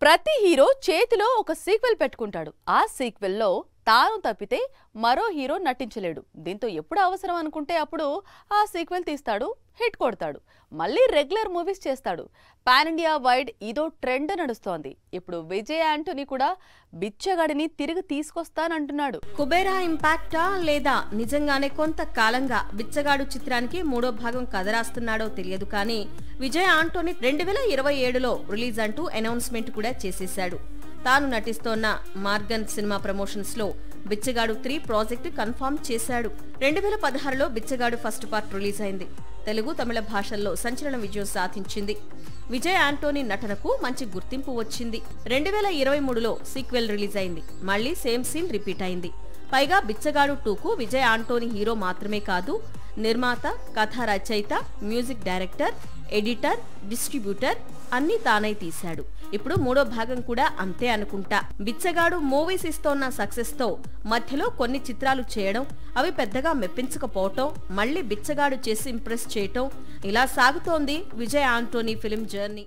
ప్రతి హీరో చేతిలో ఒక సీక్వెల్ పెట్టుకుంటాడు. ఆ సీక్వెల్లో తాను తప్పితే మరో హీరో నటించలేడు. దీంతో ఎప్పుడు అవసరం అనుకుంటే అప్పుడు ఆ సీక్వెల్ తీస్తాడు, హిట్ కొడతాడు, మళ్ళీ రెగ్యులర్ మూవీస్ చేస్తాడు. పాన్ ఇండియా వైడ్ ఇదో ట్రెండ్ నడుస్తోంది. ఇప్పుడు విజయ్ యాంటోనీ కూడా బిచ్చగాడిని తిరిగి తీసుకొస్తానంటున్నాడు. కుబేరా ఇంపాక్టా లేదా నిజంగానే కొంతకాలంగా బిచ్చగాడు చిత్రానికి మూడో భాగం కథ రాస్తున్నాడో తెలియదు కానీ విజయ్ యాంటోనీ 2027లో రిలీజ్ అంటూ అనౌన్స్మెంట్ కూడా చేసేశాడు. తాను నటిస్తోన్న మార్గన్ సినిమా ప్రమోషన్స్ లో బిచ్చగాడు 3 ప్రాజెక్టు కన్ఫర్మ్ చేశాడు. 2016లో బిచ్చగాడు ఫస్ట్ పార్ట్ రిలీజ్ అయింది. తెలుగు, తమిళ భాషల్లో సంచలన విజయం సాధించింది. విజయ్ యాంటోనీ నటనకు మంచి గుర్తింపు వచ్చింది. 2023లో సీక్వెల్ రిలీజ్ అయింది. మళ్లీ సేమ్ సీన్ రిపీట్ అయింది. పైగా బిచ్చగాడు 2కు విజయ్ యాంటోనీ హీరో మాత్రమే కాదు, నిర్మాత, కథా రచయిత, మ్యూజిక్ డైరెక్టర్, ఎడిటర్, డిస్ట్రిబ్యూటర్ అన్నీ తానై తీశాడు. ఇప్పుడు మూడో భాగం కూడా అంతే అనుకుంటా. బిచ్చగాడు మూవీస్ ఇస్తోన్న సక్సెస్ తో మధ్యలో కొన్ని చిత్రాలు చేయడం, అవి పెద్దగా మెప్పించకపోవటం, మళ్లీ బిచ్చగాడు చేసి ఇంప్రెస్ చేయటం, ఇలా సాగుతోంది విజయ్ యాంటోనీ ఫిల్మ్ జర్నీ.